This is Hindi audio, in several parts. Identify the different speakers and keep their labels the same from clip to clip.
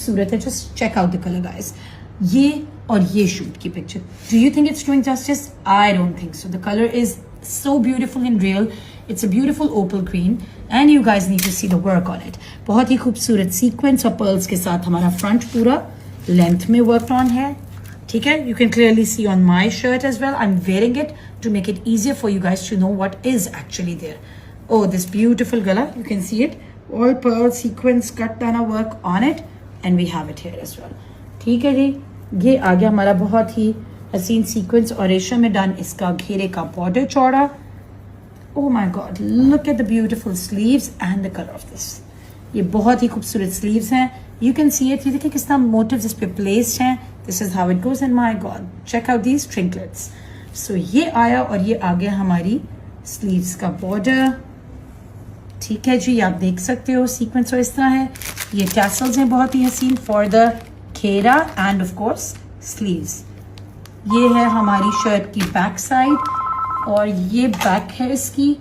Speaker 1: खूबसूरत है. Just check out the colour guys. ये और ये शूट की picture, do you think it's doing justice? I don't think so. The colour is so beautiful in real. It's a beautiful opal green and you guys need to see the work on it. बहुत ही खूबसूरत सीक्वेंस और पर्ल्स के साथ हमारा फ्रंट पूरा लेंथ में वर्क ऑन है. ठीक है, you can clearly see on my shirt as well. I'm wearing it to make it easier for you guys to know what is actually there. Oh, this beautiful gala, you can see it. All pearl sequence cut dana work on it and we have it here as well. ठीक है जी, ये आ गया हमारा बहुत ही हसीन सीक्वेंस और रेशम में डन. इसका घेरे का बॉर्डर चौड़ा. Oh my god, look at the beautiful sleeves and the colour of this. ये बहुत ही खूबसूरत स्लीव्स हैं. You can see it. ये देखिए किस तरह मोटिव्स इस पे प्लेस्ड हैं. This is how it goes and my god check out these trinkets. So ये आया और ये आ गया हमारी स्लीव्स का बॉर्डर. ठीक है जी, आप देख सकते हो सीक्वेंस और इस तरह है. ये टैसल्स हैं बहुत ही हसीन फॉर द घेरा एंड ऑफ कोर्स स्लीव्स. ये है हमारी शर्ट की बैक साइड और ये बैक है इसकी.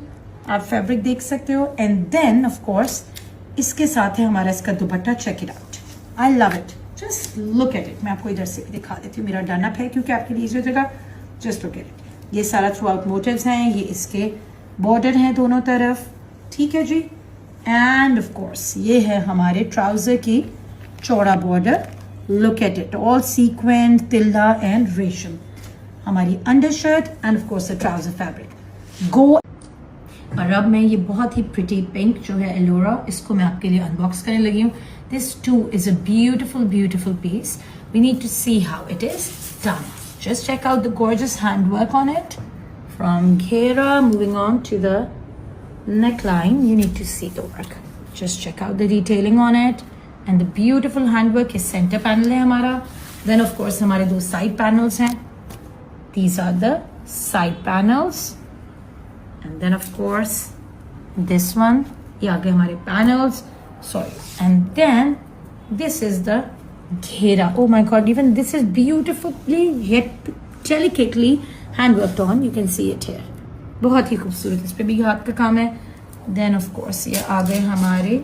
Speaker 1: आप फैब्रिक देख सकते हो. एंड देन ऑफ कोर्स इसके साथ है हमारा इसका dupatta. Check it out. I love it. Just look at it. मैं आपको इधर से भी दिखा देती हूँ. मेरा डन अप है क्योंकि आपके लिए इजी हो जाएगा. Just look at it. ये सारा थ्रू आउट मोटिव्स हैं. ये इसके बॉर्डर हैं दोनों तरफ. ठीक है जी. एंड ऑफ कोर्स ये है हमारे ट्राउजर की चौड़ा border. Look at it, all sequined, tilda and resham. हमारी undershirt and of course the trouser fabric. Go. और अब मैं ये बहुत ही प्रिटी पिंक जो है एलोरा, इसको मैं आपके लिए अनबॉक्स करने लगी हूँ. This too is a beautiful beautiful piece. We need to see how it is done. Just check out the gorgeous hand work on it from ghera moving on to the neckline. You need to see the work. Just check out the detailing on it. And the beautiful handwork is center panel है हमारा. Then of course हमारे दो side panels हैं. These are the side panels. And then of course this one. ये आगे हमारे panels. Sorry. And then this is the घेरा. Oh my God! Even this is beautifully yet delicately handworked on. You can see it here. बहुत ही खूबसूरत. इस पे भी हाथ का काम है. Then of course ये आ गए हमारे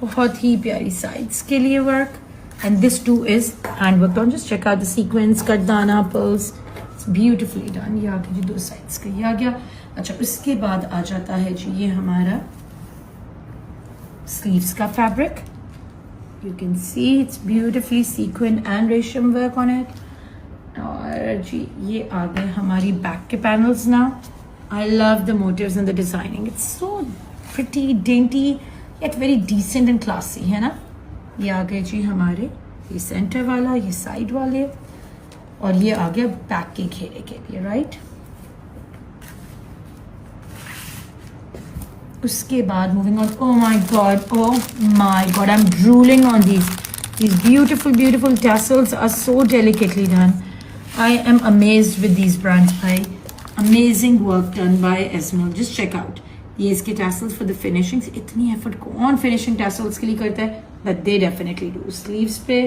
Speaker 1: बहुत ही प्यारी साइड्स के लिए work. And this too is hand work on. Just check out the sequins, katdana, pearls. It's beautifully done. ये आ गया जी दो साइड्स का. ये आ गया. अच्छा, उसके बाद आ जाता है जी ये हमारा स्लीव्स का fabric. You can see it's beautifully sequinned and resham work on it. और जी ये आ गए हमारी बैक के पैनल्स ना. I love the motifs and the designing. It's so pretty, dainty yet very decent and classy है ना. ये आ गए जी हमारे ये सेंटर वाला, ये साइड वाले और ये आ गया बैक के घेरे के लिए. राइट. उसके बाद moving on. Oh my god, I am drooling on these beautiful tassels are so delicately done. I am amazed with these brands. भाई amazing work done by Esmal. Just check out. ये इसके टैसल्स फॉर द फिनिशिंग्स. इतनी एफर्ट कौन फिनिशिंग टैसल्स के लिए करता है? But they definitely do. Sleeves पे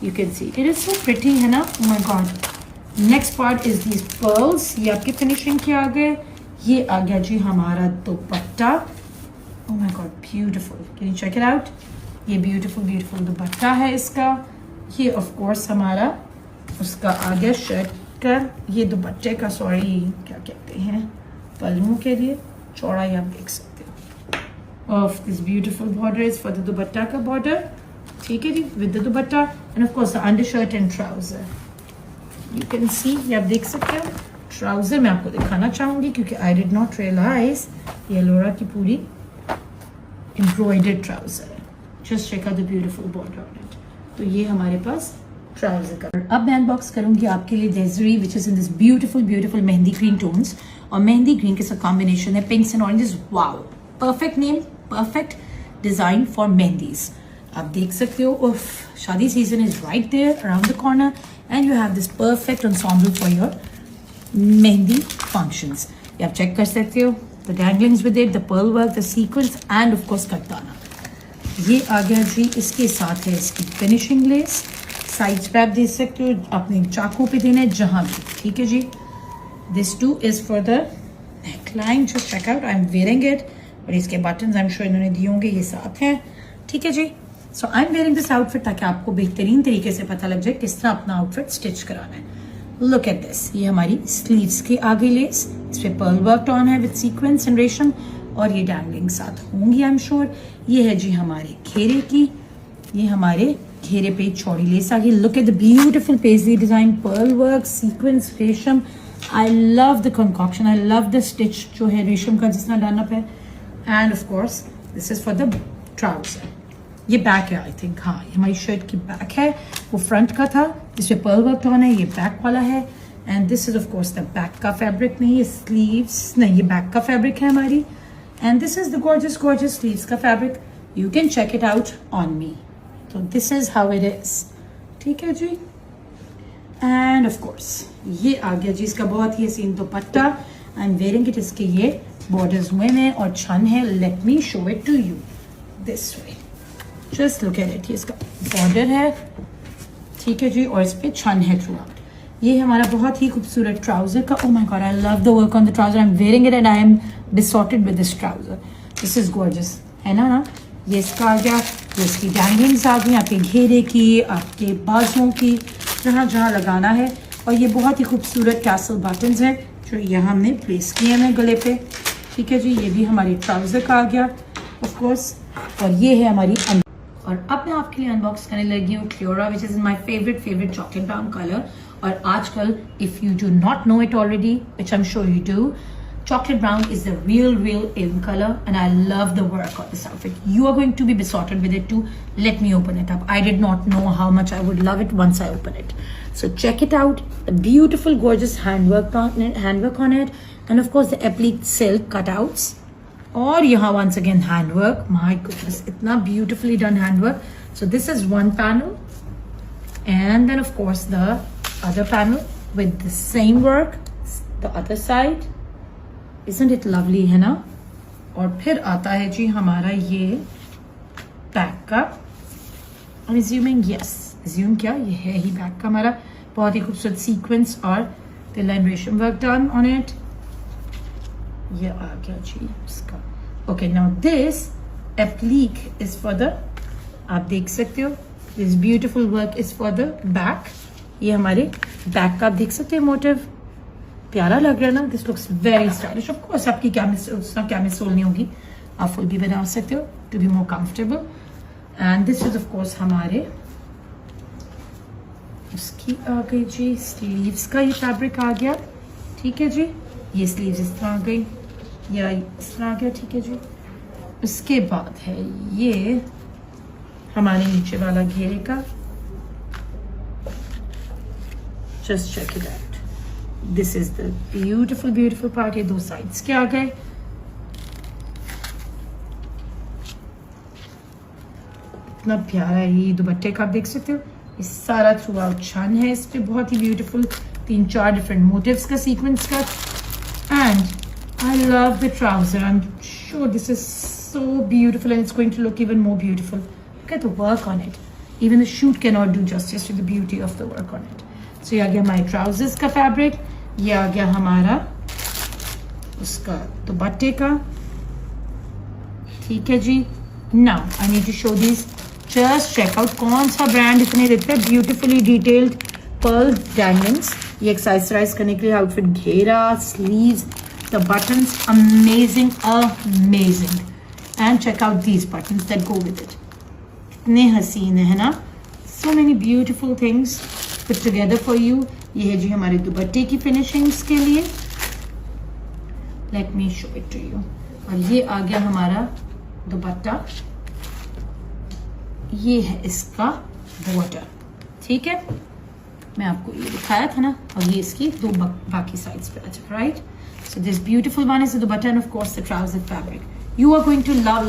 Speaker 1: you can see it is so pretty है ना. Oh my god. Next part is these pearls. ये आपकी फिनिशिंग के आ गए. ये आ गया जी हमारा dupatta. Oh my God, beautiful. Can you check it out. ये ब्यूटिफुल दुपट्टा है इसका. ये ऑफ कोर्स हमारा उसका आ गया शर्ट का. ये दुपट्टे का सॉरी क्या कहते हैं, पल्लू के लिए चौड़ा ही आप देख सकते हो. Of this beautiful border is for the dupatta का बॉर्डर. ठीक है जी, with the dupatta and of course the undershirt and trouser. You can see, ये आप देख सकते हो. ट्राउजर मैं आपको दिखाना चाहूंगी क्योंकि आई डिड नॉट रियलाइज ये लोरा की पूरी एम्ब्रॉयडर्ड ट्राउजर है. Just check out the beautiful border on it. तो ये हमारे पास ट्राउजर का. अब मैं अनबॉक्स करूंगी आपके लिए Desiree which is in this beautiful mehndi green tones. और मेहंदी ग्रीन के साथ कॉम्बिनेशन है pinks and oranges. Wow, perfect name, perfect design for mehndis. आप देख सकते हो. उफ, shaadi season is right there around the corner and you have this perfect ensemble for your mehndi functions. ये आप चेक कर सकते हो. The danglings with it, the pearl work, the sequins and of course कटदाना. ये आ गया जी इसके साथ है इसकी फिनिशिंग लेस. साइड्स पे आप देख सकते हो. अपने चाकू पे देना है जहां भी. ठीक है जी. This too is for the neckline. Just check out. I'm wearing it. और इसके buttons I'm sure इन्होंने दिए होंगे. ये साथ हैं. ठीक है जी. So I am wearing this outfit ताकि आपको बेहतरीन तरीके से पता लग जाए किस तरह अपना आउटफिट स्टिच कराना है. लुक एट दिस, ये हमारी स्लीव्स के आगे लेस, इस पे पर्ल वर्क ऑन है विद सीक्वेंस एंड रेशम, और ये डैंगलिंग साथ होंगी आई एम श्योर. ये है जी हमारे घेरे की, ये हमारे घेरे पे चौड़ी लेस आ गई. Look at the beautiful paisley design, pearl work, sequins, resham. I love the concoction, I love the stitch जो है रेशम का जिसना डन अप है. And of course this is for the trouser. ये बैक है आई थिंक, हाँ ये हमारी शर्ट की बैक है, वो फ्रंट का था जिसपे पर्ल वर्क ऑन है, ये बैक वाला है. And this is of course the back का फैब्रिक, नहीं ये स्लीव्स नहीं, ये बैक का फैब्रिक है हमारी. And this is the gorgeous gorgeous sleeves का fabric. You can check it out on me. तो this is how it is. ठीक है जी. एंड ऑफ कोर्स ये आ गया जी इसका बहुत ही हसीन dupatta. I am wearing it. इसके ये बॉर्डर्स हुए हैं और छन है. Let me show it to you this way. Just look at it. ये इसका बॉर्डर है, ठीक है जी, और इस पे छन है थ्रू आउट. ये हमारा बहुत ही खूबसूरत ट्राउजर का. Oh my god, I love the work on the trouser. I am wearing it and I am distorted with this trouser. This is gorgeous, है ना. ये इसका आ गया, ये इसकी डैंगलिंग्स आ गई आपके घेरे की, आपके बाजुओं की, जहाँ जहाँ लगाना है. और ये बहुत ही खूबसूरत कैसल बटन्स हैं जो यहाँ हमने प्लेस किए हैं गले पे. ठीक है जी. ये भी हमारी ट्राउजर का आ गया ऑफ कोर्स. और ये है हमारी और अब मैं आपके लिए अनबॉक्स करने लगी हूँ Cleora, which is my favourite chocolate brown colour. और आजकल if you do not know it already, which I am sure you do, chocolate brown is the real in color, and I love the work of this outfit. You are going to be besotted with it too. Let me open it up. I did not know how much I would love it once I open it. So check it out. The beautiful gorgeous handwork on it, and of course the applique silk cutouts. और यहाँ once again handwork. My goodness, इतना beautifully done handwork. So this is one panel, and then of course the other panel with the same work, the other side. Isn't it lovely, है ना. और फिर आता है जी हमारा ये बैक का. I'm assuming yes, assume क्या, ये है ही बैक का हमारा. बहुत ही खूबसूरत सीक्वेंस और लाइन रेशम वर्क डन ऑन इट. ये आ गया जी इसका. Okay, now this एप्लीक is for the, आप देख सकते हो, this beautiful work is for the back. ये हमारे बैक का आप देख सकते हो मोटिव. प्यारा लग रहा है ना. This looks very stylish. Of course आपकी कैमिसोल नहीं होगी, आप फुल भी बना सकते हो to be more comfortable. And this is of course हमारे उसकी आ गई जी स्लीव्स का ये फैब्रिक आ गया. ठीक है जी. ये स्लीव्स इस तरह आ गई या इस तरह आ गया. ठीक है जी. उसके बाद है ये हमारे नीचे वाला घेरे का. Just check it out. This is the beautiful part. ये दो साइड्स के आ गए. इतना प्यारा है ये दुपट्टे का, आप देख सकते हो. ये सारा थ्रू आउट छान है इस पे. बहुत ही ब्यूटिफुल 3-4 डिफरेंट मोटिव्स का सीक्वेंस का. And I love the trouser. I am sure this is so beautiful and it's going to look even more beautiful. Look at the work on it. Even the shoot can not do justice to the beauty of the work on it. So ये आ गया हमारे ट्राउजर्स का फैब्रिक. ये आ गया हमारा उसका दुपट्टे का. ठीक है जी. Now I need to show this. Just check out कौन सा ब्रांड इतने देते हैं ब्यूटिफुली डिटेल्ड पर्ल डैंगलिंग्स. ये एक्सरसाइज करने के लिए आउटफिट, घेरा, sleeves, the buttons, amazing. And check out these buttons that go with it. कितने हसीन है ना. So many beautiful things put together for you. ये है जी हमारे दुपट्टे की फिनिशिंग्स के लिए. Let me show it to you. और ये आ गया हमारा दुपट्टा. ये है इसका बॉर्डर. ठीक है. मैं आपको ये दिखाया था ना. और ये इसकी दो बाकी साइड्स पे. अच्छा, right. So this beautiful one is the dupatta and of course the trouser fabric. You are going to love